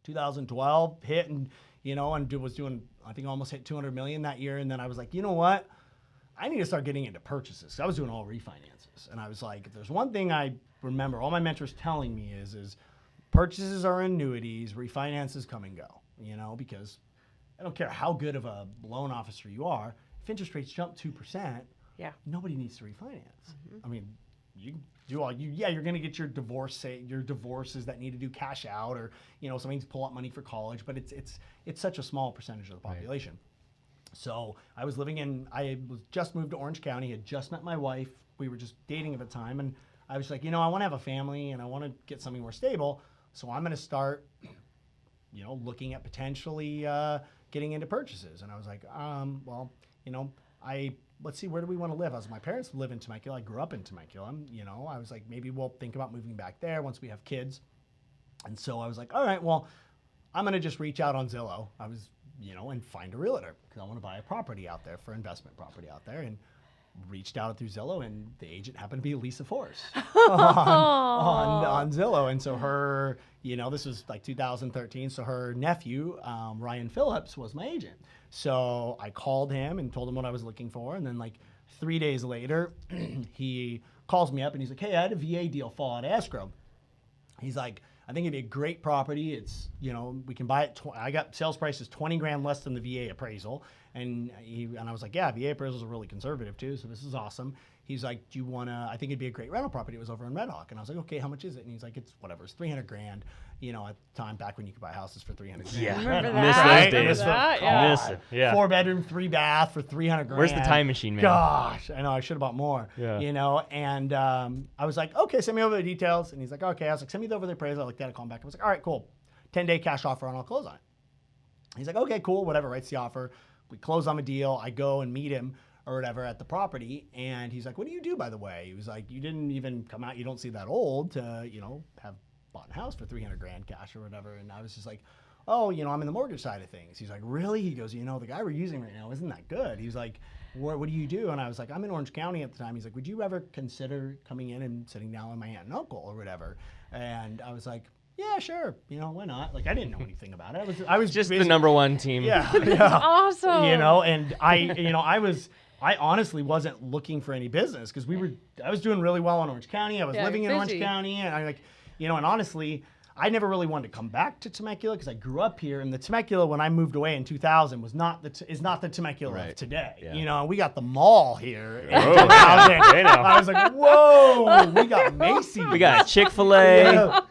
2012 hit, and was doing, I think almost hit 200 million that year. And then I was like, you know what? I need to start getting into purchases. I was doing all refinances. And I was like, if there's one thing I remember all my mentors telling me is purchases are annuities, refinances come and go, because I don't care how good of a loan officer you are. If interest rates jump 2%, nobody needs to refinance. I mean, you do you're going to get your divorces that need to do cash out, or somebody needs to pull out money for college, but it's such a small percentage of the population. Right. So I was just moved to Orange County, had just met my wife. We were just dating at the time, and I was like, I want to have a family and I want to get something more stable. So I'm going to start, looking at potentially getting into purchases. And I was like, let's see, where do we want to live? My parents live in Temecula. I grew up in Temecula. I was like, maybe we'll think about moving back there once we have kids. And so I was like, all right, well, I'm going to just reach out on Zillow. I was, and find a realtor because I want to buy a property out there, for investment property out there. And reached out through Zillow, and the agent happened to be Lisa Force on Zillow. And so her, this was like 2013. So her nephew, Ryan Phillips, was my agent. So I called him and told him what I was looking for. And then like 3 days later, he calls me up and he's like, hey, I had a VA deal fall out of escrow. He's like, I think it'd be a great property. It's, we can buy it. I got sales prices 20 grand less than the VA appraisal. And I was like, yeah, VA appraisals are really conservative too. So this is awesome. He's like, do you want to, I think it'd be a great rental property. It was over in Red Hawk. And I was like, okay, how much is it? And he's like, it's whatever, it's 300 grand. At the time back when you could buy houses for 300 grand. Yeah. Remember Miss that? those days. Miss it. Yeah. 4-bedroom, 3-bath for 300 grand. Where's the time machine, man? Gosh, I know, I should have bought more. Yeah. And I was like, okay, send me over the details. And he's like, okay. I was like, send me over the appraisal. I looked at it, called him back. I was like, all right, cool. 10-day cash offer and I'll close on it. He's like, okay, cool, whatever, writes the offer. We close on a deal. I go and meet him or whatever at the property. And he's like, what do you do, by the way? He was like, you didn't even come out. You don't seem that old to, have bought a house for 300 grand cash or whatever. And I was just like, oh, I'm in the mortgage side of things. He's like, really? He goes, the guy we're using right now isn't that good. He's like, what do you do? And I was like, I'm in Orange County at the time. He's like, would you ever consider coming in and sitting down with my aunt and uncle or whatever? And I was like, yeah, sure. Why not? Like, I didn't know anything about it. I was just the number one team. Yeah. Awesome. And I honestly wasn't looking for any business because I was doing really well in Orange County. I was living in Orange County, and and honestly, I never really wanted to come back to Temecula because I grew up here, and the Temecula when I moved away in 2000 is not the Temecula of today. Yeah. We got the mall here in Oh, 2000. I know. I was like, whoa, we got Macy's. We got Chick-fil-A. Yeah.